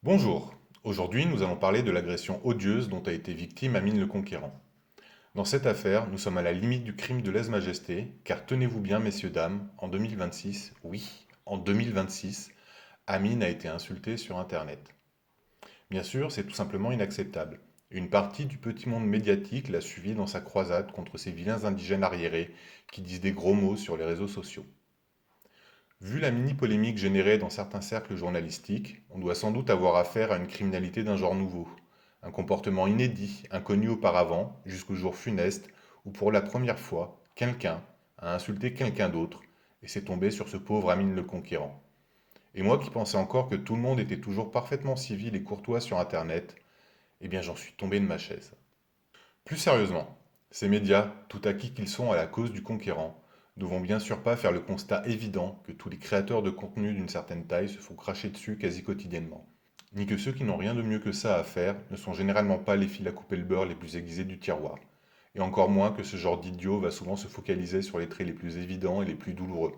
Bonjour, aujourd'hui nous allons parler de l'agression odieuse dont a été victime Amine le Conquérant. Dans cette affaire, nous sommes à la limite du crime de lèse-majesté, car tenez-vous bien messieurs dames, en 2026, oui, en 2026, Amine a été insulté sur Internet. Bien sûr, c'est tout simplement inacceptable. Une partie du petit monde médiatique l'a suivi dans sa croisade contre ces vilains indigènes arriérés qui disent des gros mots sur les réseaux sociaux. Vu la mini-polémique générée dans certains cercles journalistiques, on doit sans doute avoir affaire à une criminalité d'un genre nouveau, un comportement inédit, inconnu auparavant, jusqu'au jour funeste où pour la première fois, quelqu'un a insulté quelqu'un d'autre, et c'est tombé sur ce pauvre Amine le Conquérant. Et moi qui pensais encore que tout le monde était toujours parfaitement civil et courtois sur Internet, eh bien j'en suis tombé de ma chaise. Plus sérieusement, ces médias, tout acquis qu'ils sont à la cause du conquérant, ne vont bien sûr pas faire le constat évident que tous les créateurs de contenu d'une certaine taille se font cracher dessus quasi quotidiennement, ni que ceux qui n'ont rien de mieux que ça à faire ne sont généralement pas les fils à couper le beurre les plus aiguisés du tiroir, et encore moins que ce genre d'idiot va souvent se focaliser sur les traits les plus évidents et les plus douloureux.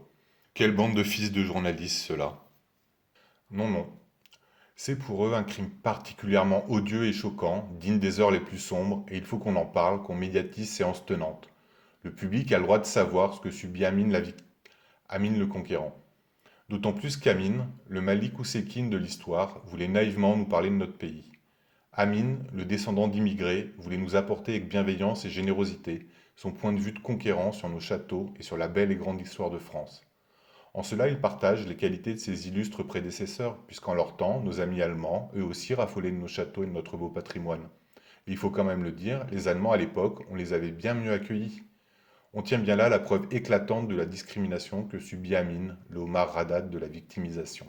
Quelle bande de fils de journalistes ceux-là? Non, non. C'est pour eux un crime particulièrement odieux et choquant, digne des heures les plus sombres, et il faut qu'on en parle, qu'on médiatise séance tenante. Le public a le droit de savoir ce que subit Amine le Conquérant. D'autant plus qu'Amine, le Malik Oussekine de l'histoire, voulait naïvement nous parler de notre pays. Amine, le descendant d'immigrés, voulait nous apporter avec bienveillance et générosité son point de vue de conquérant sur nos châteaux et sur la belle et grande histoire de France. En cela, il partage les qualités de ses illustres prédécesseurs, puisqu'en leur temps, nos amis allemands, eux aussi, raffolaient de nos châteaux et de notre beau patrimoine. Et il faut quand même le dire, les Allemands à l'époque, on les avait bien mieux accueillis. On tient bien là la preuve éclatante de la discrimination que subit Amine, le Omar Haddad de la victimisation.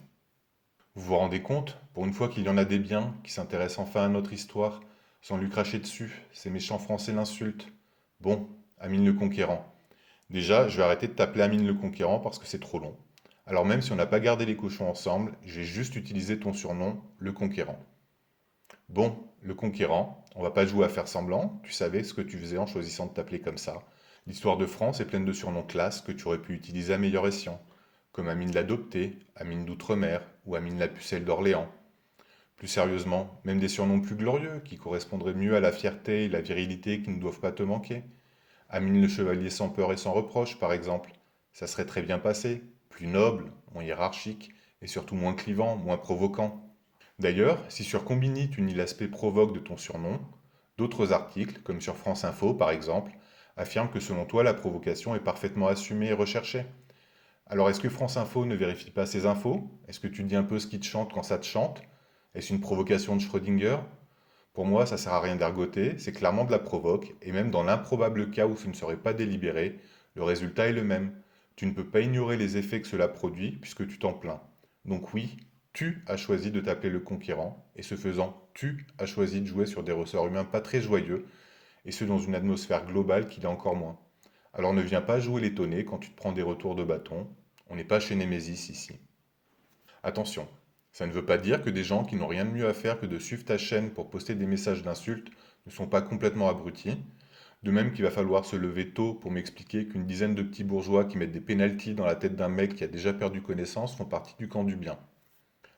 Vous vous rendez compte, pour une fois qu'il y en a des biens qui s'intéressent enfin à notre histoire, sans lui cracher dessus, ces méchants Français l'insultent. Bon, Amine le Conquérant. Déjà, je vais arrêter de t'appeler Amine le Conquérant parce que c'est trop long. Alors même si on n'a pas gardé les cochons ensemble, j'ai juste utilisé ton surnom, le Conquérant. Bon, le Conquérant, on va pas jouer à faire semblant, tu savais ce que tu faisais en choisissant de t'appeler comme ça. L'histoire de France est pleine de surnoms classes que tu aurais pu utiliser à meilleur escient, comme Amine l'Adopté, Amine d'Outre-mer ou Amine la Pucelle d'Orléans. Plus sérieusement, même des surnoms plus glorieux qui correspondraient mieux à la fierté et la virilité qui ne doivent pas te manquer. Amine le Chevalier sans peur et sans reproche, par exemple. Ça serait très bien passé, plus noble, moins hiérarchique, et surtout moins clivant, moins provoquant. D'ailleurs, si sur Combini tu nies l'aspect provoque de ton surnom, d'autres articles, comme sur France Info par exemple, affirment que selon toi la provocation est parfaitement assumée et recherchée. Alors est-ce que France Info ne vérifie pas ses infos? Est-ce que tu dis un peu ce qui te chante quand ça te chante? Est-ce une provocation de Schrödinger? Pour moi, ça sert à rien d'ergoter, c'est clairement de la provoque, et même dans l'improbable cas où ce ne serait pas délibéré, le résultat est le même. Tu ne peux pas ignorer les effets que cela produit, puisque tu t'en plains. Donc oui, tu as choisi de t'appeler le conquérant, et ce faisant, tu as choisi de jouer sur des ressorts humains pas très joyeux, et ce dans une atmosphère globale qui l'est encore moins. Alors ne viens pas jouer l'étonné quand tu te prends des retours de bâton, on n'est pas chez Némésis ici. Attention, ça ne veut pas dire que des gens qui n'ont rien de mieux à faire que de suivre ta chaîne pour poster des messages d'insultes ne sont pas complètement abrutis. De même qu'il va falloir se lever tôt pour m'expliquer qu'une dizaine de petits bourgeois qui mettent des pénaltys dans la tête d'un mec qui a déjà perdu connaissance font partie du camp du bien.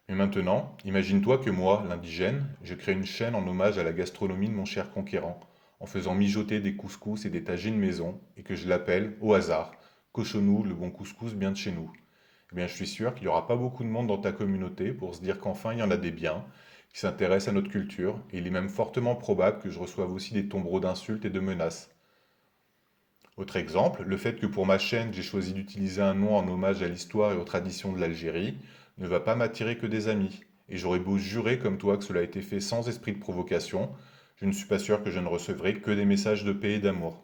Mais maintenant, imagine-toi que moi, l'indigène, je crée une chaîne en hommage à la gastronomie de mon cher conquérant, en faisant mijoter des couscous et des tagines maison, et que je l'appelle, au hasard, Cochonou, le bon couscous bien de chez nous. Eh bien, je suis sûr qu'il n'y aura pas beaucoup de monde dans ta communauté pour se dire qu'enfin il y en a des biens qui s'intéressent à notre culture, et il est même fortement probable que je reçoive aussi des tombereaux d'insultes et de menaces. Autre exemple, le fait que pour ma chaîne j'ai choisi d'utiliser un nom en hommage à l'histoire et aux traditions de l'Algérie ne va pas m'attirer que des amis, et j'aurais beau jurer comme toi que cela a été fait sans esprit de provocation, je ne suis pas sûr que je ne recevrai que des messages de paix et d'amour.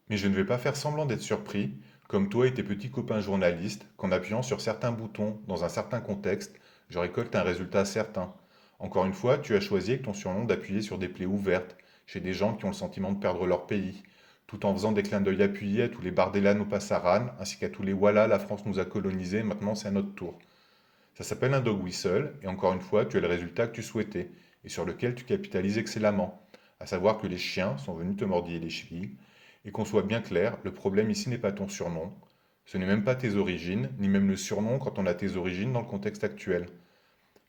Mais je ne vais pas faire semblant d'être surpris, comme toi et tes petits copains journalistes, qu'en appuyant sur certains boutons dans un certain contexte, je récolte un résultat certain. Encore une fois, tu as choisi avec ton surnom d'appuyer sur des plaies ouvertes, chez des gens qui ont le sentiment de perdre leur pays, tout en faisant des clins d'œil appuyés à tous les Bardella au Passaran, ainsi qu'à tous les Voilà, la France nous a colonisés, maintenant c'est à notre tour. Ça s'appelle un dog whistle, et encore une fois, tu as le résultat que tu souhaitais, et sur lequel tu capitalises excellemment, à savoir que les chiens sont venus te mordiller les chevilles, et qu'on soit bien clair, le problème ici n'est pas ton surnom, ce n'est même pas tes origines, ni même le surnom quand on a tes origines dans le contexte actuel.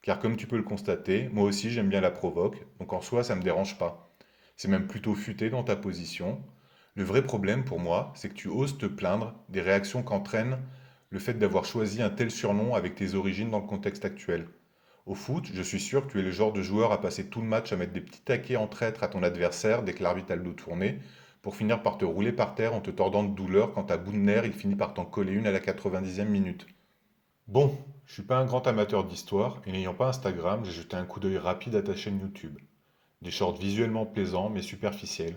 Car comme tu peux le constater, moi aussi j'aime bien la provoque, donc en soi ça me dérange pas. C'est même plutôt futé dans ta position. Le vrai problème pour moi, c'est que tu oses te plaindre des réactions qu'entraîne le fait d'avoir choisi un tel surnom avec tes origines dans le contexte actuel. Au foot, je suis sûr que tu es le genre de joueur à passer tout le match à mettre des petits taquets en traître à ton adversaire dès que l'arbitre a le dos tourné, pour finir par te rouler par terre en te tordant de douleur quand à bout de nerfs il finit par t'en coller une à la 90e minute. Bon, je suis pas un grand amateur d'histoire et n'ayant pas Instagram, j'ai jeté un coup d'œil rapide à ta chaîne YouTube. Des shorts visuellement plaisants mais superficiels,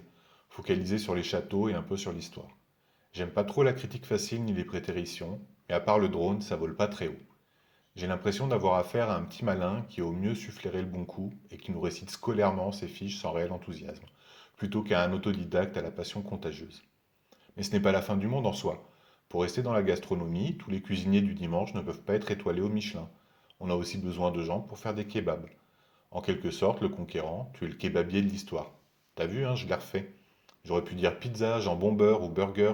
focalisés sur les châteaux et un peu sur l'histoire. J'aime pas trop la critique facile ni les prétéritions, mais à part le drone, ça vole pas très haut. J'ai l'impression d'avoir affaire à un petit malin qui au mieux su flairer le bon coup et qui nous récite scolairement ses fiches sans réel enthousiasme, plutôt qu'à un autodidacte à la passion contagieuse. Mais ce n'est pas la fin du monde en soi. Pour rester dans la gastronomie, tous les cuisiniers du dimanche ne peuvent pas être étoilés au Michelin. On a aussi besoin de gens pour faire des kebabs. En quelque sorte, le conquérant, tu es le kebabier de l'histoire. T'as vu, hein, je l'ai refait. J'aurais pu dire pizza, jambon beurre ou burger.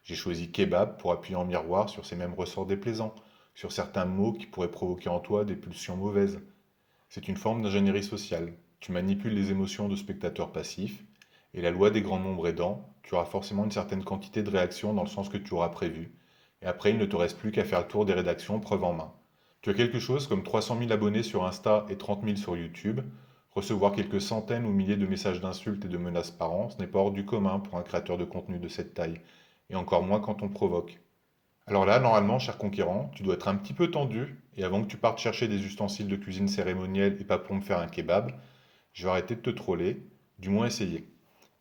J'ai choisi kebab pour appuyer en miroir sur ces mêmes ressorts déplaisants, sur certains mots qui pourraient provoquer en toi des pulsions mauvaises. C'est une forme d'ingénierie sociale. Tu manipules les émotions de spectateurs passifs, et la loi des grands nombres aidant, tu auras forcément une certaine quantité de réactions dans le sens que tu auras prévu, et après il ne te reste plus qu'à faire le tour des rédactions preuve en main. Tu as quelque chose comme 300 000 abonnés sur Insta et 30 000 sur YouTube. Recevoir quelques centaines ou milliers de messages d'insultes et de menaces par an, ce n'est pas hors du commun pour un créateur de contenu de cette taille, et encore moins quand on provoque. Alors là, normalement, cher conquérant, tu dois être un petit peu tendu, et avant que tu partes chercher des ustensiles de cuisine cérémonielle et pas pour me faire un kebab, je vais arrêter de te troller, du moins essayer,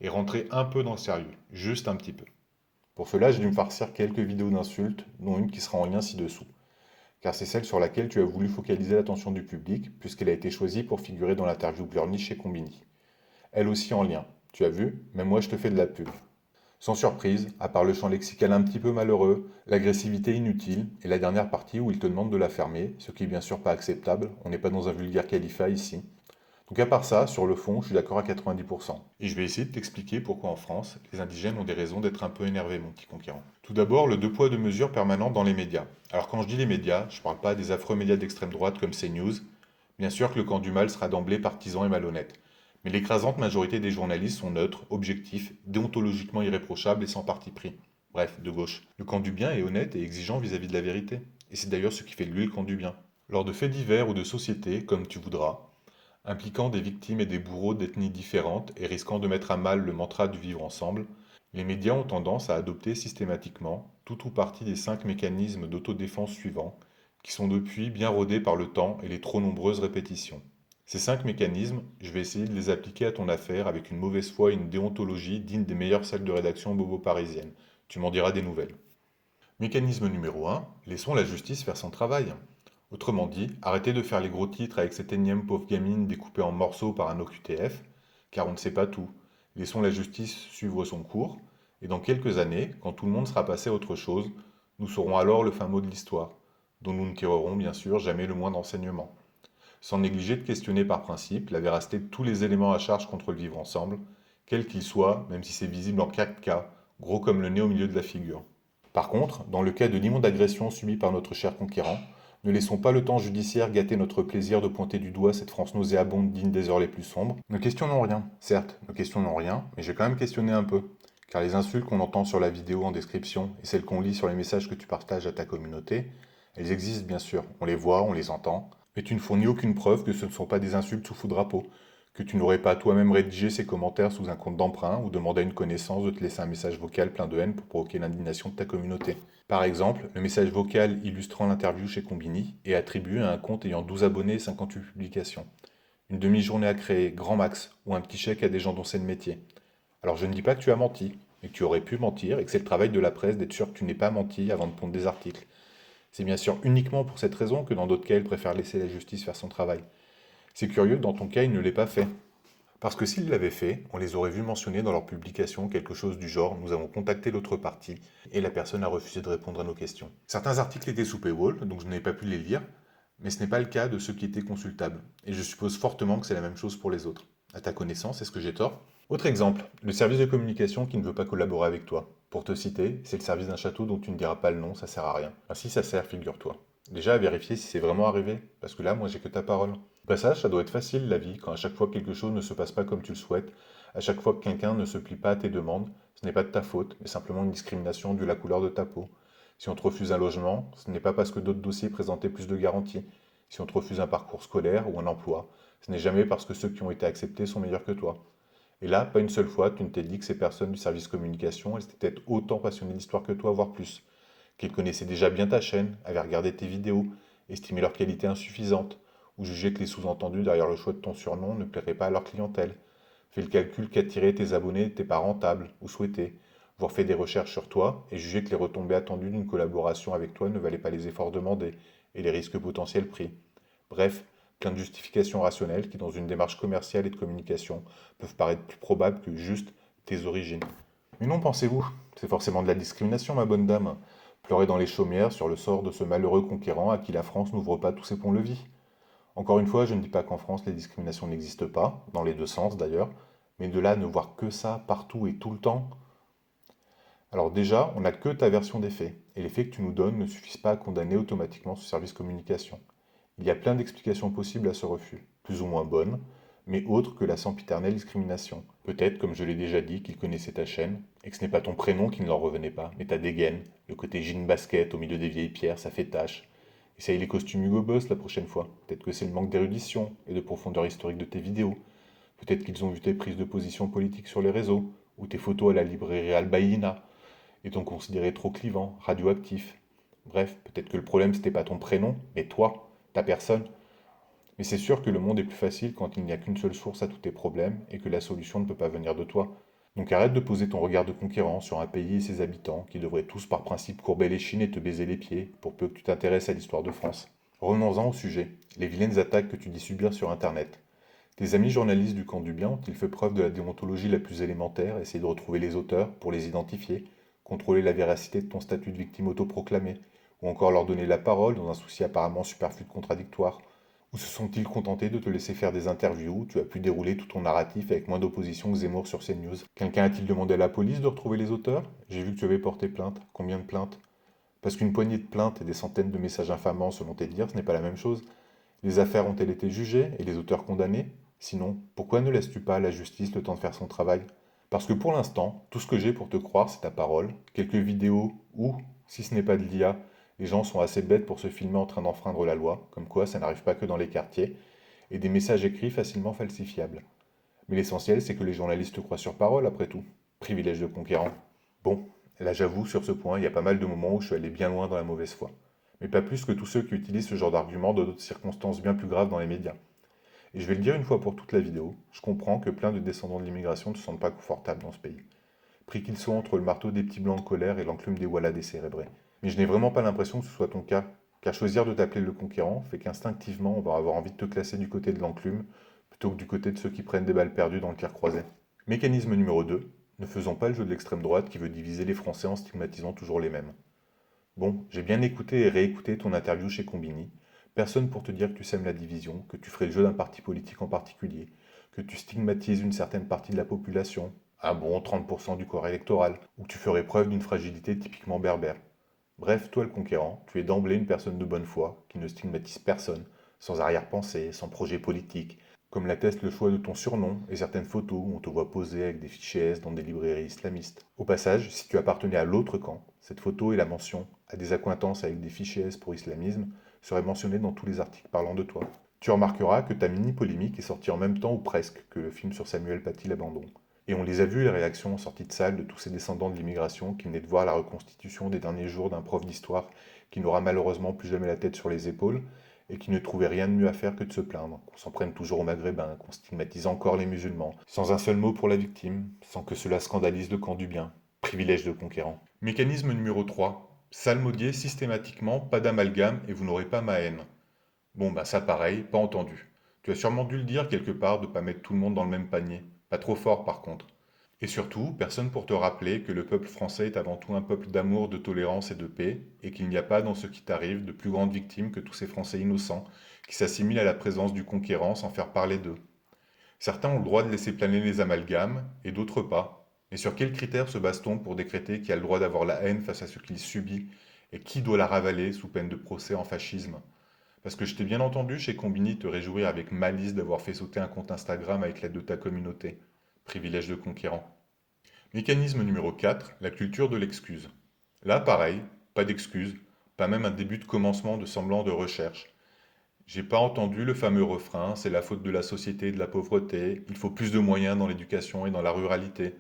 et rentrer un peu dans le sérieux, juste un petit peu. Pour cela, j'ai dû me farcir quelques vidéos d'insultes, dont une qui sera en lien ci-dessous, car c'est celle sur laquelle tu as voulu focaliser l'attention du public, puisqu'elle a été choisie pour figurer dans l'interview Burnie chez Combini. Elle aussi en lien. Tu as vu? Même moi je te fais de la pub. Sans surprise, à part le champ lexical un petit peu malheureux, l'agressivité inutile et la dernière partie où il te demande de la fermer, ce qui est bien sûr pas acceptable, on n'est pas dans un vulgaire califat ici. Donc à part ça, sur le fond, je suis d'accord à 90%. Et je vais essayer de t'expliquer pourquoi en France, les indigènes ont des raisons d'être un peu énervés, mon petit conquérant. Tout d'abord, le deux poids deux mesures permanent dans les médias. Alors quand je dis les médias, je parle pas des affreux médias d'extrême droite comme CNews. Bien sûr que le camp du mal sera d'emblée partisan et malhonnête. Mais l'écrasante majorité des journalistes sont neutres, objectifs, déontologiquement irréprochables et sans parti pris. Bref, de gauche. Le camp du bien est honnête et exigeant vis-à-vis de la vérité. Et c'est d'ailleurs ce qui fait de lui le camp du bien. Lors de faits divers ou de société, comme tu voudras, impliquant des victimes et des bourreaux d'ethnies différentes et risquant de mettre à mal le mantra du vivre ensemble, les médias ont tendance à adopter systématiquement tout ou partie des 5 mécanismes d'autodéfense suivants, qui sont depuis bien rodés par le temps et les trop nombreuses répétitions. Ces 5 mécanismes, je vais essayer de les appliquer à ton affaire avec une mauvaise foi et une déontologie digne des meilleures salles de rédaction bobo parisiennes. Tu m'en diras des nouvelles. Mécanisme numéro 1, laissons la justice faire son travail. Autrement dit, arrêtez de faire les gros titres avec cette énième pauvre gamine découpée en morceaux par un OQTF, car on ne sait pas tout. Laissons la justice suivre son cours, et dans quelques années, quand tout le monde sera passé à autre chose, nous saurons alors le fin mot de l'histoire, dont nous ne tirerons bien sûr jamais le moindre enseignement. Sans négliger de questionner par principe la véracité de tous les éléments à charge contre le vivre ensemble, quels qu'ils soient, même si c'est visible en 4K, gros comme le nez au milieu de la figure. Par contre, dans le cas de l'immonde agression subie par notre cher conquérant, ne laissons pas le temps judiciaire gâter notre plaisir de pointer du doigt cette France nauséabonde digne des heures les plus sombres. Ne questionnons rien, certes, ne questionnons rien, mais j'ai quand même questionné un peu. Car les insultes qu'on entend sur la vidéo en description et celles qu'on lit sur les messages que tu partages à ta communauté, elles existent bien sûr, on les voit, on les entend, mais tu ne fournis aucune preuve que ce ne sont pas des insultes sous faux drapeau, que tu n'aurais pas toi-même rédigé ces commentaires sous un compte d'emprunt ou demandé à une connaissance de te laisser un message vocal plein de haine pour provoquer l'indignation de ta communauté. Par exemple, le message vocal illustrant l'interview chez Combini est attribué à un compte ayant 12 abonnés et 58 publications. Une demi-journée à créer, grand max, ou un petit chèque à des gens dont c'est le métier. Alors je ne dis pas que tu as menti, mais que tu aurais pu mentir et que c'est le travail de la presse d'être sûr que tu n'aies pas menti avant de pondre des articles. C'est bien sûr uniquement pour cette raison que dans d'autres cas, elle préfère laisser la justice faire son travail. C'est curieux que dans ton cas, il ne l'ait pas fait. Parce que s'ils l'avaient fait, on les aurait vus mentionner dans leur publication quelque chose du genre «Nous avons contacté l'autre partie et la personne a refusé de répondre à nos questions». Certains articles étaient sous paywall, donc je n'avais pas pu les lire, mais ce n'est pas le cas de ceux qui étaient consultables, et je suppose fortement que c'est la même chose pour les autres. À ta connaissance, est-ce que j'ai tort? Autre exemple, le service de communication qui ne veut pas collaborer avec toi. Pour te citer, c'est le service d'un château dont tu ne diras pas le nom, ça sert à rien. Ah si, ça sert, figure-toi. Déjà à vérifier si c'est vraiment arrivé, parce que là, moi, j'ai que ta parole. Au passage, ça doit être facile la vie, quand à chaque fois que quelque chose ne se passe pas comme tu le souhaites, à chaque fois que quelqu'un ne se plie pas à tes demandes, ce n'est pas de ta faute, mais simplement une discrimination due à la couleur de ta peau. Si on te refuse un logement, ce n'est pas parce que d'autres dossiers présentaient plus de garanties. Si on te refuse un parcours scolaire ou un emploi, ce n'est jamais parce que ceux qui ont été acceptés sont meilleurs que toi. Et là, pas une seule fois, tu ne t'es dit que ces personnes du service communication, elles étaient peut-être autant passionnées d'histoire que toi, voire plus, qu'ils connaissaient déjà bien ta chaîne, avaient regardé tes vidéos, estimé leur qualité insuffisante, ou jugé que les sous-entendus derrière le choix de ton surnom ne plairaient pas à leur clientèle. Fait le calcul qu'attirer tes abonnés n'était pas rentable ou souhaité, voire fait des recherches sur toi et jugé que les retombées attendues d'une collaboration avec toi ne valaient pas les efforts demandés et les risques potentiels pris. Bref, plein de justifications rationnelles qui, dans une démarche commerciale et de communication, peuvent paraître plus probables que juste tes origines. Mais non, pensez-vous, c'est forcément de la discrimination, ma bonne dame. Pleurer dans les chaumières sur le sort de ce malheureux conquérant à qui la France n'ouvre pas tous ses ponts-levis. Encore une fois, je ne dis pas qu'en France les discriminations n'existent pas, dans les deux sens d'ailleurs, mais de là à ne voir que ça partout et tout le temps. Alors déjà, on n'a que ta version des faits, et les faits que tu nous donnes ne suffisent pas à condamner automatiquement ce service communication. Il y a plein d'explications possibles à ce refus, plus ou moins bonnes, mais autres que la sempiternelle discrimination. Peut-être, comme je l'ai déjà dit, qu'ils connaissaient ta chaîne, et que ce n'est pas ton prénom qui ne leur revenait pas, mais ta dégaine, le côté jean basket au milieu des vieilles pierres, ça fait tache. Essaye les costumes Hugo Boss la prochaine fois. Peut-être que c'est le manque d'érudition et de profondeur historique de tes vidéos. Peut-être qu'ils ont vu tes prises de position politiques sur les réseaux, ou tes photos à la librairie Albaïna, et t'ont considéré trop clivant, radioactif. Bref, peut-être que le problème c'était pas ton prénom, mais toi, ta personne. Mais c'est sûr que le monde est plus facile quand il n'y a qu'une seule source à tous tes problèmes et que la solution ne peut pas venir de toi. Donc arrête de poser ton regard de conquérant sur un pays et ses habitants qui devraient tous par principe courber les chines et te baiser les pieds pour peu que tu t'intéresses à l'histoire de France. Revenons-en au sujet, les vilaines attaques que tu dis subir sur Internet. Tes amis journalistes du camp du bien ont-ils fait preuve de la déontologie la plus élémentaire, essayer de retrouver les auteurs pour les identifier, contrôler la véracité de ton statut de victime autoproclamée, ou encore leur donner la parole dans un souci apparemment superflu de contradictoire? Ou se sont-ils contentés de te laisser faire des interviews où tu as pu dérouler tout ton narratif avec moins d'opposition que Zemmour sur CNews? Quelqu'un a-t-il demandé à la police de retrouver les auteurs? J'ai vu que tu avais porté plainte. Combien de plaintes? Parce qu'une poignée de plaintes et des centaines de messages infamants selon tes dires, ce n'est pas la même chose. Les affaires ont-elles été jugées et les auteurs condamnés? Sinon, pourquoi ne laisses-tu pas à la justice le temps de faire son travail? Parce que pour l'instant, tout ce que j'ai pour te croire, c'est ta parole, quelques vidéos où, si ce n'est pas de l'IA, les gens sont assez bêtes pour se filmer en train d'enfreindre la loi, comme quoi ça n'arrive pas que dans les quartiers, et des messages écrits facilement falsifiables. Mais l'essentiel, c'est que les journalistes te croient sur parole, après tout. Privilège de conquérant. Bon, là j'avoue, sur ce point, il y a pas mal de moments où je suis allé bien loin dans la mauvaise foi. Mais pas plus que tous ceux qui utilisent ce genre d'argument dans d'autres circonstances bien plus graves dans les médias. Et je vais le dire une fois pour toute la vidéo, je comprends que plein de descendants de l'immigration ne se sentent pas confortables dans ce pays, pris qu'ils soient entre le marteau des petits blancs de colère et l'enclume des Wallas décérébrés. Mais je n'ai vraiment pas l'impression que ce soit ton cas, car choisir de t'appeler le conquérant fait qu'instinctivement on va avoir envie de te classer du côté de l'enclume, plutôt que du côté de ceux qui prennent des balles perdues dans le tir croisé. Mécanisme numéro 2, ne faisons pas le jeu de l'extrême droite qui veut diviser les Français en stigmatisant toujours les mêmes. Bon, j'ai bien écouté et réécouté ton interview chez Combini. Personne pour te dire que tu sèmes la division, que tu ferais le jeu d'un parti politique en particulier, que tu stigmatises une certaine partie de la population, un bon 30% du corps électoral, ou que tu ferais preuve d'une fragilité typiquement berbère. Bref, toi le conquérant, tu es d'emblée une personne de bonne foi, qui ne stigmatise personne, sans arrière-pensée, sans projet politique, comme l'atteste le choix de ton surnom et certaines photos où on te voit poser avec des fichiers S dans des librairies islamistes. Au passage, si tu appartenais à l'autre camp, cette photo et la mention à des accointances avec des fichiers S pour islamisme seraient mentionnées dans tous les articles parlant de toi. Tu remarqueras que ta mini-polémique est sortie en même temps ou presque que le film sur Samuel Paty l'abandon. Et on les a vus les réactions en sortie de salle de tous ces descendants de l'immigration qui venaient de voir la reconstitution des derniers jours d'un prof d'histoire qui n'aura malheureusement plus jamais la tête sur les épaules et qui ne trouvait rien de mieux à faire que de se plaindre, qu'on s'en prenne toujours aux Maghrébins, qu'on stigmatise encore les musulmans, sans un seul mot pour la victime, sans que cela scandalise le camp du bien. Privilège de conquérant. Mécanisme numéro 3. Salmodier systématiquement, pas d'amalgame et vous n'aurez pas ma haine. Bon bah ça pareil, pas entendu. Tu as sûrement dû le dire quelque part de pas mettre tout le monde dans le même panier. Pas trop fort par contre. Et surtout, personne pour te rappeler que le peuple français est avant tout un peuple d'amour, de tolérance et de paix, et qu'il n'y a pas dans ce qui t'arrive de plus grandes victimes que tous ces Français innocents qui s'assimilent à la présence du conquérant sans faire parler d'eux. Certains ont le droit de laisser planer les amalgames, et d'autres pas. Mais sur quels critères se base-t-on pour décréter qui a le droit d'avoir la haine face à ce qu'il subit, Et qui doit la ravaler sous peine de procès en fascisme? Parce que je t'ai bien entendu chez Combini te réjouir avec malice d'avoir fait sauter un compte Instagram avec l'aide de ta communauté. Privilège de conquérant. Mécanisme numéro 4, la culture de l'excuse. Là, pareil, pas d'excuse, pas même un début de commencement de semblant de recherche. J'ai pas entendu le fameux refrain, c'est la faute de la société et de la pauvreté, il faut plus de moyens dans l'éducation et dans la ruralité.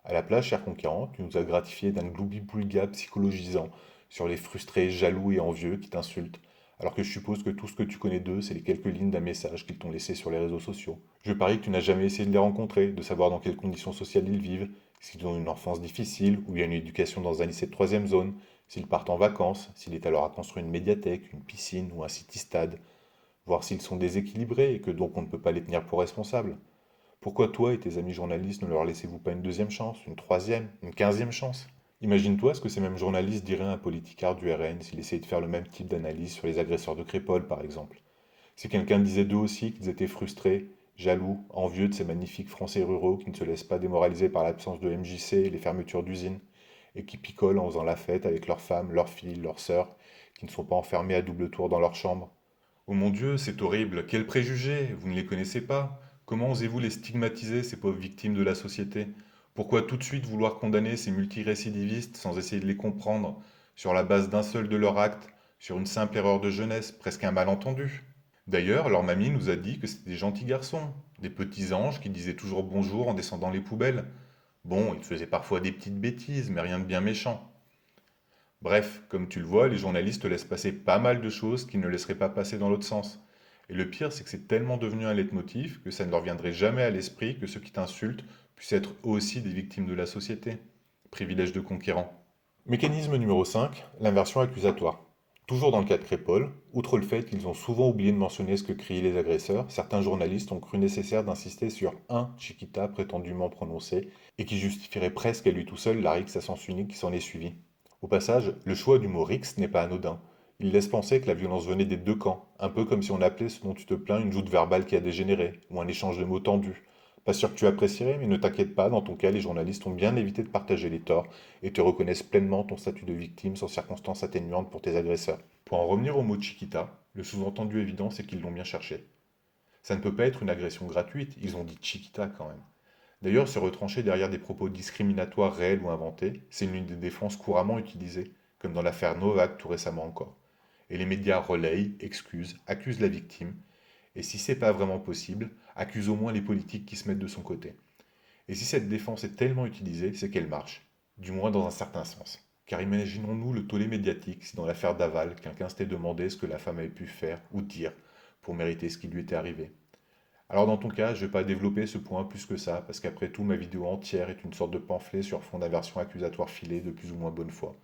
À la place, cher conquérant, tu nous as gratifié d'un gloubi-boulga psychologisant sur les frustrés, jaloux et envieux qui t'insultent, alors que je suppose que tout ce que tu connais d'eux, c'est les quelques lignes d'un message qu'ils t'ont laissé sur les réseaux sociaux. Je parie que tu n'as jamais essayé de les rencontrer, de savoir dans quelles conditions sociales ils vivent, s'ils ont une enfance difficile ou bien une éducation dans un lycée de troisième zone, s'ils partent en vacances, s'il est alors à construire une médiathèque, une piscine ou un city-stade, voir s'ils sont déséquilibrés et que donc on ne peut pas les tenir pour responsables. Pourquoi toi et tes amis journalistes ne leur laissez-vous pas une deuxième chance, une troisième, une quinzième chance? Imagine-toi ce que ces mêmes journalistes diraient à un politicard du RN s'il essayait de faire le même type d'analyse sur les agresseurs de Crépol, par exemple. Si quelqu'un disait d'eux aussi qu'ils étaient frustrés, jaloux, envieux de ces magnifiques Français ruraux qui ne se laissent pas démoraliser par l'absence de MJC et les fermetures d'usines, et qui picolent en faisant la fête avec leurs femmes, leurs filles, leurs sœurs, qui ne sont pas enfermées à double tour dans leur chambre. Oh mon Dieu, c'est horrible, quels préjugés, vous ne les connaissez pas. Comment osez-vous les stigmatiser, ces pauvres victimes de la société? Pourquoi tout de suite vouloir condamner ces multirécidivistes sans essayer de les comprendre, sur la base d'un seul de leur acte, sur une simple erreur de jeunesse, presque un malentendu? D'ailleurs, leur mamie nous a dit que c'était des gentils garçons, des petits anges qui disaient toujours bonjour en descendant les poubelles. Bon, ils faisaient parfois des petites bêtises, mais rien de bien méchant. Bref, comme tu le vois, les journalistes laissent passer pas mal de choses qu'ils ne laisseraient pas passer dans l'autre sens. Et le pire, c'est que c'est tellement devenu un leitmotiv que ça ne leur viendrait jamais à l'esprit que ceux qui t'insultent puissent être eux aussi des victimes de la société. Privilège de conquérant. Mécanisme numéro 5, l'inversion accusatoire. Toujours dans le cas de Crépol, outre le fait qu'ils ont souvent oublié de mentionner ce que criaient les agresseurs, certains journalistes ont cru nécessaire d'insister sur un Chiquita prétendument prononcé et qui justifierait presque à lui tout seul la rixe à sens unique qui s'en est suivie. Au passage, le choix du mot rixe n'est pas anodin. Il laisse penser que la violence venait des deux camps, un peu comme si on appelait ce dont tu te plains une joute verbale qui a dégénéré, ou un échange de mots tendus. Pas sûr que tu apprécierais, mais ne t'inquiète pas, dans ton cas, les journalistes ont bien évité de partager les torts et te reconnaissent pleinement ton statut de victime sans circonstances atténuantes pour tes agresseurs. Pour en revenir au mot Chiquita, le sous-entendu évident c'est qu'ils l'ont bien cherché. Ça ne peut pas être une agression gratuite, ils ont dit Chiquita quand même. D'ailleurs, se retrancher derrière des propos discriminatoires réels ou inventés, c'est une des défenses couramment utilisées, comme dans l'affaire Novak tout récemment encore. Et les médias relayent, excusent, accusent la victime, et si c'est pas vraiment possible, accusent au moins les politiques qui se mettent de son côté. Et si cette défense est tellement utilisée, c'est qu'elle marche, du moins dans un certain sens. Car imaginons-nous le tollé médiatique si dans l'affaire Daval, quelqu'un s'était demandé ce que la femme avait pu faire ou dire pour mériter ce qui lui était arrivé. Alors dans ton cas, je ne vais pas développer ce point plus que ça, parce qu'après tout, ma vidéo entière est une sorte de pamphlet sur fond d'aversion accusatoire filée de plus ou moins bonne foi.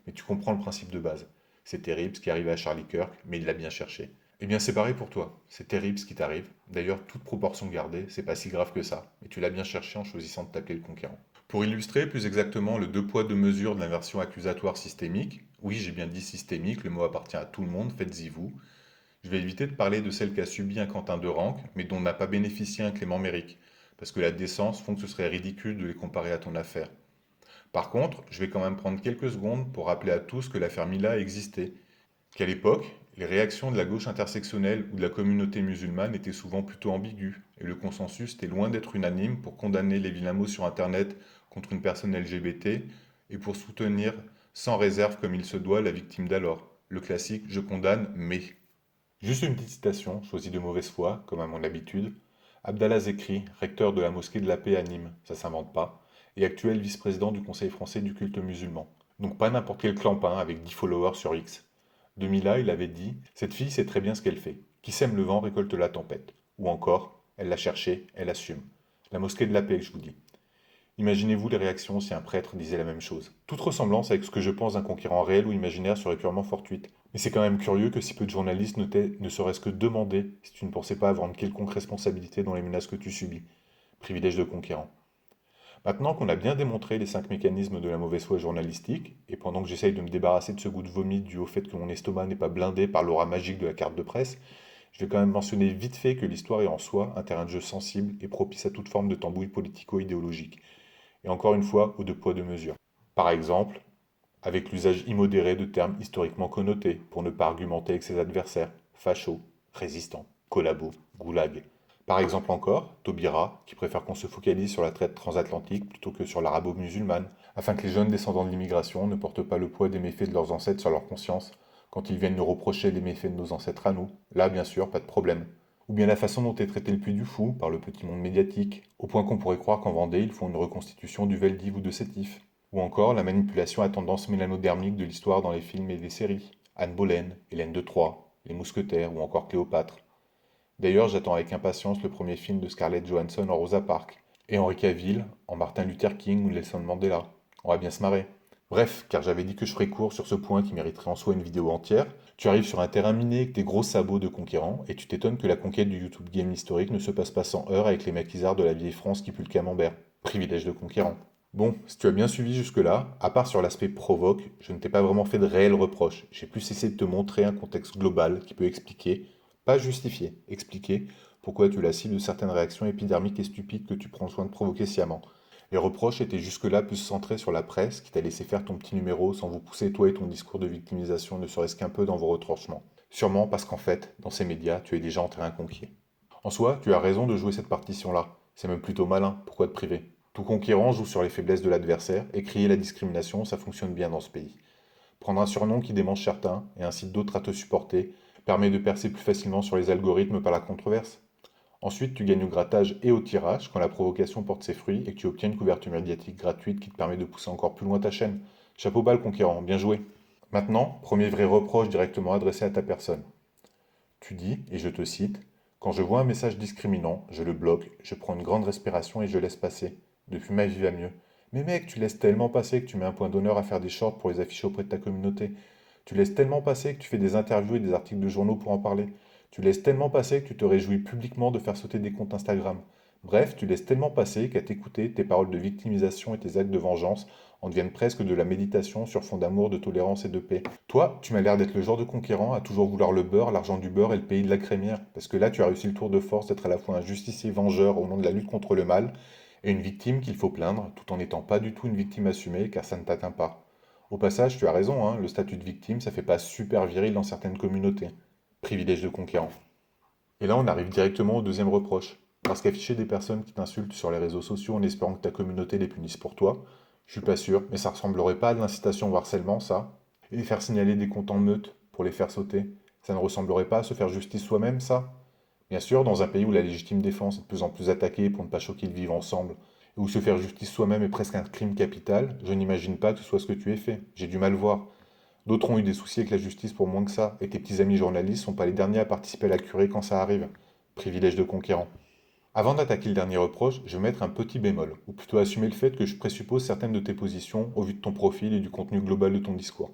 Mais tu comprends le principe de base. C'est terrible ce qui arrive à Charlie Kirk, mais il l'a bien cherché. Eh bien c'est pareil pour toi, c'est terrible ce qui t'arrive. D'ailleurs, toute proportion gardée, c'est pas si grave que ça, mais tu l'as bien cherché en choisissant de t'appeler le conquérant. Pour illustrer plus exactement le deux poids deux mesures de l'inversion accusatoire systémique, oui j'ai bien dit systémique, le mot appartient à tout le monde, faites-y vous, je vais éviter de parler de celle qu'a subi un Quentin de Ranc, mais dont n'a pas bénéficié un Clément Méric, parce que la décence font que ce serait ridicule de les comparer à ton affaire. Par contre, je vais quand même prendre quelques secondes pour rappeler à tous que l'affaire Mila a existé, qu'à l'époque, les réactions de la gauche intersectionnelle ou de la communauté musulmane étaient souvent plutôt ambiguës, et le consensus était loin d'être unanime pour condamner les vilains mots sur Internet contre une personne LGBT et pour soutenir sans réserve comme il se doit la victime d'alors. Le classique je condamne mais. Juste une petite citation, choisie de mauvaise foi, comme à mon habitude. Abdallah Zekri, recteur de la mosquée de la paix à Nîmes, ça s'invente pas, et actuel vice-président du Conseil français du culte musulman. Donc pas n'importe quel clampin avec 10 followers sur X. De Mila, il avait dit: cette fille sait très bien ce qu'elle fait. Qui sème le vent récolte la tempête. Ou encore, elle l'a cherché, elle assume. La mosquée de la paix, je vous dis. Imaginez-vous les réactions si un prêtre disait la même chose. Toute ressemblance avec ce que je pense d'un conquérant réel ou imaginaire serait purement fortuite. Mais c'est quand même curieux que si peu de journalistes notaient ne serait-ce que demander si tu ne pensais pas avoir une quelconque responsabilité dans les menaces que tu subis. Privilège de conquérant. Maintenant qu'on a bien démontré les 5 mécanismes de la mauvaise foi journalistique, et pendant que j'essaye de me débarrasser de ce goût de vomi dû au fait que mon estomac n'est pas blindé par l'aura magique de la carte de presse, je vais quand même mentionner vite fait que l'histoire est en soi un terrain de jeu sensible et propice à toute forme de tambouille politico-idéologique. Et encore une fois, aux deux poids deux mesures. Par exemple, avec l'usage immodéré de termes historiquement connotés, pour ne pas argumenter avec ses adversaires, fachos, résistants, collabos, goulag. Par exemple encore, Taubira, qui préfère qu'on se focalise sur la traite transatlantique plutôt que sur l'arabo-musulmane, afin que les jeunes descendants de l'immigration ne portent pas le poids des méfaits de leurs ancêtres sur leur conscience, quand ils viennent nous reprocher les méfaits de nos ancêtres à nous. Là, bien sûr, pas de problème. Ou bien la façon dont est traité le Puy du Fou par le petit monde médiatique, au point qu'on pourrait croire qu'en Vendée, ils font une reconstitution du Veldiv ou de Sétif. Ou encore la manipulation à tendance mélanodermique de l'histoire dans les films et les séries. Anne Boleyn, Hélène de Troie, Les Mousquetaires ou encore Cléopâtre. D'ailleurs, j'attends avec impatience le premier film de Scarlett Johansson en Rosa Parks, et Henry Cavill en Martin Luther King ou Nelson Mandela. On va bien se marrer. Bref, car j'avais dit que je ferais court sur ce point qui mériterait en soi une vidéo entière, tu arrives sur un terrain miné avec tes gros sabots de conquérants, et tu t'étonnes que la conquête du YouTube game historique ne se passe pas sans heurts avec les maquisards de la vieille France qui pue le camembert. Privilège de conquérant. Bon, si tu as bien suivi jusque-là, à part sur l'aspect provoque, je ne t'ai pas vraiment fait de réels reproches. J'ai plus essayé de te montrer un contexte global qui peut expliquer, pas justifier, expliquer pourquoi tu la cibles de certaines réactions épidermiques et stupides que tu prends soin de provoquer sciemment. Les reproches étaient jusque-là plus centrés sur la presse qui t'a laissé faire ton petit numéro sans vous pousser toi et ton discours de victimisation ne serait-ce qu'un peu dans vos retranchements. Sûrement parce qu'en fait, dans ces médias, tu es déjà en terrain conquis. En soi, tu as raison de jouer cette partition-là. C'est même plutôt malin, pourquoi te priver? Tout conquérant joue sur les faiblesses de l'adversaire, et crier la discrimination, ça fonctionne bien dans ce pays. Prendre un surnom qui démange certains, et incite d'autres à te supporter, permet de percer plus facilement sur les algorithmes par la controverse. Ensuite, tu gagnes au grattage et au tirage quand la provocation porte ses fruits et que tu obtiens une couverture médiatique gratuite qui te permet de pousser encore plus loin ta chaîne. Chapeau bas le conquérant, bien joué. Maintenant, premier vrai reproche directement adressé à ta personne. Tu dis, et je te cite, quand je vois un message discriminant, je le bloque, je prends une grande respiration et je laisse passer. Depuis ma vie va mieux. Mais mec, tu laisses tellement passer que tu mets un point d'honneur à faire des shorts pour les afficher auprès de ta communauté. Tu laisses tellement passer que tu fais des interviews et des articles de journaux pour en parler. Tu laisses tellement passer que tu te réjouis publiquement de faire sauter des comptes Instagram. Bref, tu laisses tellement passer qu'à t'écouter, tes paroles de victimisation et tes actes de vengeance en deviennent presque de la méditation sur fond d'amour, de tolérance et de paix. Toi, tu m'as l'air d'être le genre de conquérant à toujours vouloir le beurre, l'argent du beurre et le pays de la crémière. Parce que là, tu as réussi le tour de force d'être à la fois un justicier vengeur au nom de la lutte contre le mal et une victime qu'il faut plaindre, tout en n'étant pas du tout une victime assumée, car ça ne t'atteint pas. Au passage, tu as raison, hein, le statut de victime, ça fait pas super viril dans certaines communautés. Privilège de conquérant. Et là, on arrive directement au deuxième reproche. Parce qu'afficher des personnes qui t'insultent sur les réseaux sociaux en espérant que ta communauté les punisse pour toi, je suis pas sûr, mais ça ressemblerait pas à de l'incitation au harcèlement, ça? Et faire signaler des comptes en meute pour les faire sauter, ça ne ressemblerait pas à se faire justice soi-même, ça? Bien sûr, dans un pays où la légitime défense est de plus en plus attaquée pour ne pas choquer le vivre ensemble, et où se faire justice soi-même est presque un crime capital, je n'imagine pas que ce soit ce que tu aies fait. J'ai du mal voir. D'autres ont eu des soucis avec la justice pour moins que ça, et tes petits amis journalistes sont pas les derniers à participer à la curée quand ça arrive. Privilège de conquérant. Avant d'attaquer le dernier reproche, je vais mettre un petit bémol, ou plutôt assumer le fait que je présuppose certaines de tes positions au vu de ton profil et du contenu global de ton discours.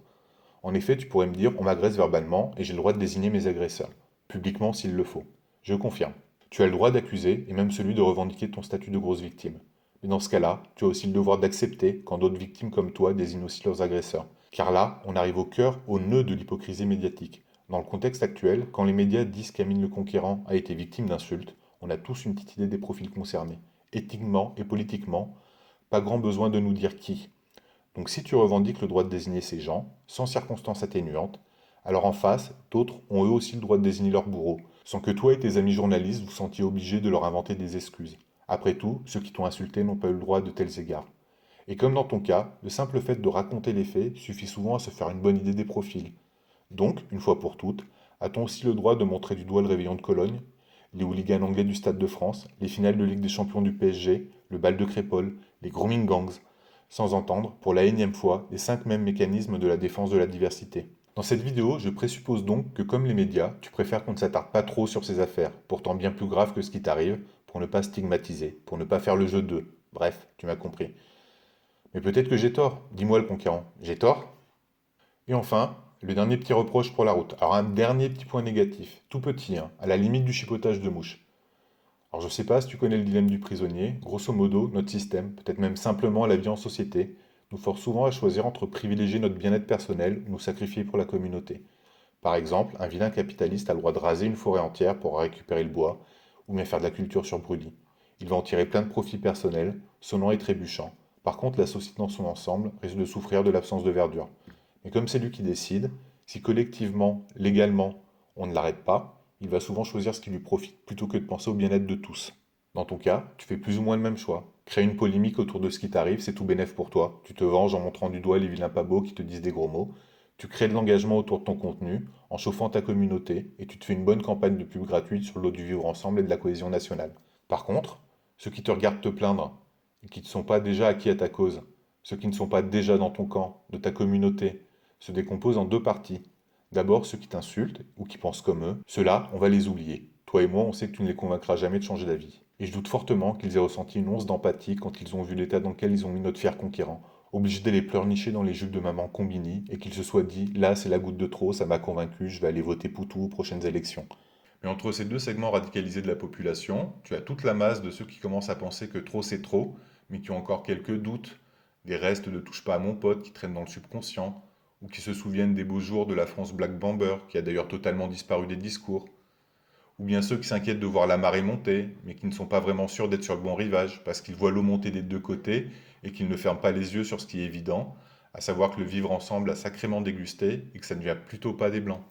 En effet, tu pourrais me dire on m'agresse verbalement et j'ai le droit de désigner mes agresseurs, publiquement s'il le faut. Je confirme. Tu as le droit d'accuser et même celui de revendiquer ton statut de grosse victime. Mais dans ce cas-là, tu as aussi le devoir d'accepter quand d'autres victimes comme toi désignent aussi leurs agresseurs. Car là, on arrive au cœur, au nœud de l'hypocrisie médiatique. Dans le contexte actuel, quand les médias disent qu'Amine le Conquérant a été victime d'insultes, on a tous une petite idée des profils concernés. Éthiquement et politiquement, pas grand besoin de nous dire qui. Donc si tu revendiques le droit de désigner ces gens, sans circonstances atténuantes, alors en face, d'autres ont eux aussi le droit de désigner leur bourreau, sans que toi et tes amis journalistes vous sentiez obligés de leur inventer des excuses. Après tout, ceux qui t'ont insulté n'ont pas eu le droit de tels égards. Et comme dans ton cas, le simple fait de raconter les faits suffit souvent à se faire une bonne idée des profils. Donc, une fois pour toutes, a-t-on aussi le droit de montrer du doigt le réveillon de Cologne, les hooligans anglais du Stade de France, les finales de Ligue des Champions du PSG, le bal de Crépole, les grooming gangs, sans entendre, pour la énième fois, les 5 mêmes mécanismes de la défense de la diversité. Dans cette vidéo, je présuppose donc que comme les médias, tu préfères qu'on ne s'attarde pas trop sur ces affaires, pourtant bien plus graves que ce qui t'arrive, pour ne pas stigmatiser, pour ne pas faire le jeu d'eux. Bref, tu m'as compris. Mais peut-être que j'ai tort. Dis-moi le conquérant. J'ai tort? Et enfin, le dernier petit reproche pour la route. Alors un dernier petit point négatif, tout petit, hein, à la limite du chipotage de mouche. Alors je sais pas si tu connais le dilemme du prisonnier, grosso modo, notre système, peut-être même simplement la vie en société, nous force souvent à choisir entre privilégier notre bien-être personnel ou nous sacrifier pour la communauté. Par exemple, un vilain capitaliste a le droit de raser une forêt entière pour récupérer le bois, ou bien faire de la culture sur brûlis. Il va en tirer plein de profits personnels, sonnant et trébuchant. Par contre, la société dans son ensemble risque de souffrir de l'absence de verdure. Et comme c'est lui qui décide, si collectivement, légalement, on ne l'arrête pas, il va souvent choisir ce qui lui profite plutôt que de penser au bien-être de tous. Dans ton cas, tu fais plus ou moins le même choix. Créer une polémique autour de ce qui t'arrive, c'est tout bénef pour toi. Tu te venges en montrant du doigt les vilains pas beaux qui te disent des gros mots. Tu crées de l'engagement autour de ton contenu, en chauffant ta communauté, et tu te fais une bonne campagne de pub gratuite sur l'eau du vivre ensemble et de la cohésion nationale. Par contre, ceux qui te regardent te plaindre, et qui ne sont pas déjà acquis à ta cause, ceux qui ne sont pas déjà dans ton camp, de ta communauté, se décomposent en deux parties. D'abord, ceux qui t'insultent ou qui pensent comme eux, ceux-là, on va les oublier. Toi et moi, on sait que tu ne les convaincras jamais de changer d'avis. Et je doute fortement qu'ils aient ressenti une once d'empathie quand ils ont vu l'état dans lequel ils ont mis notre fier conquérant, obligés d'aller pleurnicher dans les jupes de maman Combini, et qu'ils se soient dit, là c'est la goutte de trop, ça m'a convaincu, je vais aller voter Poutou aux prochaines élections. Mais entre ces deux segments radicalisés de la population, tu as toute la masse de ceux qui commencent à penser que trop c'est trop, mais qui ont encore quelques doutes, des restes de touche pas à mon pote qui traînent dans le subconscient, ou qui se souviennent des beaux jours de la France Black Bomber, qui a d'ailleurs totalement disparu des discours, ou bien ceux qui s'inquiètent de voir la marée monter, mais qui ne sont pas vraiment sûrs d'être sur le bon rivage, parce qu'ils voient l'eau monter des deux côtés et qu'ils ne ferment pas les yeux sur ce qui est évident, à savoir que le vivre ensemble a sacrément dégusté et que ça ne vient plutôt pas des blancs.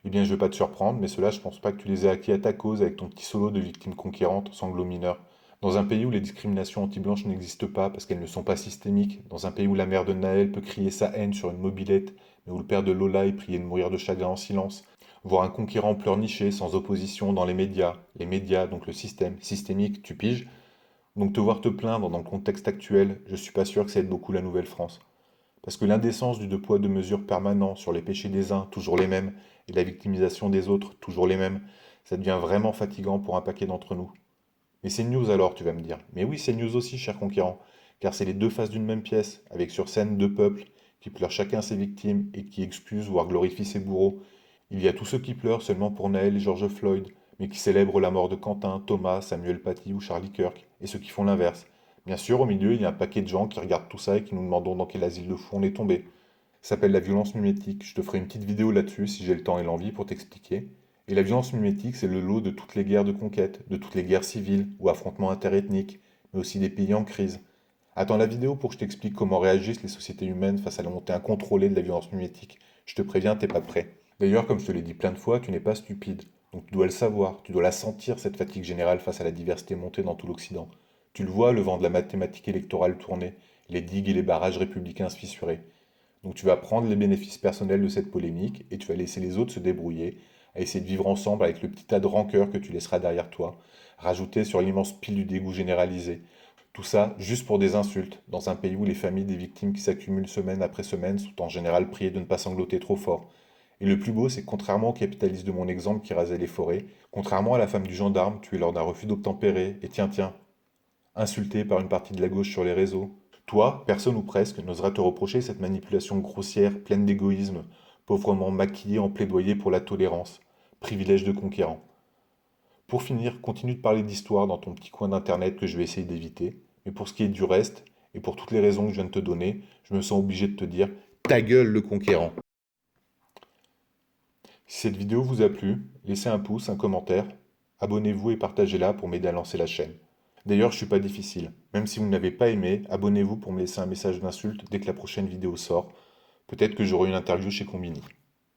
Eh bien, je ne vais pas te surprendre, mais ceux-là, je pense pas que tu les aies acquis à ta cause avec ton petit solo de victime conquérante, sanglots mineur. Dans un pays où les discriminations anti-blanches n'existent pas parce qu'elles ne sont pas systémiques, dans un pays où la mère de Naël peut crier sa haine sur une mobilette, mais où le père de Lola est prié de mourir de chagrin en silence, voir un conquérant pleurnicher sans opposition dans les médias, donc le système, systémique, tu piges, donc te voir te plaindre dans le contexte actuel, je suis pas sûr que ça aide beaucoup la Nouvelle-France. Parce que l'indécence du deux poids deux mesures permanent sur les péchés des uns, toujours les mêmes, et la victimisation des autres, toujours les mêmes, ça devient vraiment fatigant pour un paquet d'entre nous. Mais c'est news alors, tu vas me dire. Mais oui, c'est news aussi, cher conquérant, car c'est les deux faces d'une même pièce, avec sur scène deux peuples, qui pleurent chacun ses victimes et qui excusent, voire glorifient ses bourreaux. Il y a tous ceux qui pleurent seulement pour Naël et George Floyd, mais qui célèbrent la mort de Quentin, Thomas, Samuel Paty ou Charlie Kirk, et ceux qui font l'inverse. Bien sûr, au milieu, il y a un paquet de gens qui regardent tout ça et qui nous demandent dans quel asile de fou on est tombé. Ça s'appelle la violence mimétique. Je te ferai une petite vidéo là-dessus si j'ai le temps et l'envie pour t'expliquer. Et la violence mimétique, c'est le lot de toutes les guerres de conquête, de toutes les guerres civiles ou affrontements interethniques, mais aussi des pays en crise. Attends la vidéo pour que je t'explique comment réagissent les sociétés humaines face à la montée incontrôlée de la violence mimétique. Je te préviens, t'es pas prêt. D'ailleurs, comme je te l'ai dit plein de fois, tu n'es pas stupide. Donc tu dois le savoir, tu dois la sentir, cette fatigue générale face à la diversité montée dans tout l'Occident. Tu le vois, le vent de la mathématique électorale tourner, les digues et les barrages républicains se fissurer. Donc tu vas prendre les bénéfices personnels de cette polémique et tu vas laisser les autres se débrouiller, à essayer de vivre ensemble avec le petit tas de rancœur que tu laisseras derrière toi, rajouté sur l'immense pile du dégoût généralisé. Tout ça juste pour des insultes, dans un pays où les familles des victimes qui s'accumulent semaine après semaine sont en général priées de ne pas sangloter trop fort. Et le plus beau, c'est que contrairement au capitaliste de mon exemple qui rasait les forêts, contrairement à la femme du gendarme tuée lors d'un refus d'obtempérer, et tiens, insultée par une partie de la gauche sur les réseaux, toi, personne ou presque, n'osera te reprocher cette manipulation grossière, pleine d'égoïsme, pauvrement maquillée en plaidoyer pour la tolérance, privilège de conquérant. Pour finir, continue de parler d'histoire dans ton petit coin d'internet que je vais essayer d'éviter, mais pour ce qui est du reste, et pour toutes les raisons que je viens de te donner, je me sens obligé de te dire ta gueule le conquérant. Si cette vidéo vous a plu, laissez un pouce, un commentaire, abonnez-vous et partagez-la pour m'aider à lancer la chaîne. D'ailleurs, je suis pas difficile. Même si vous n'avez pas aimé, abonnez-vous pour me laisser un message d'insulte dès que la prochaine vidéo sort. Peut-être que j'aurai une interview chez Combini.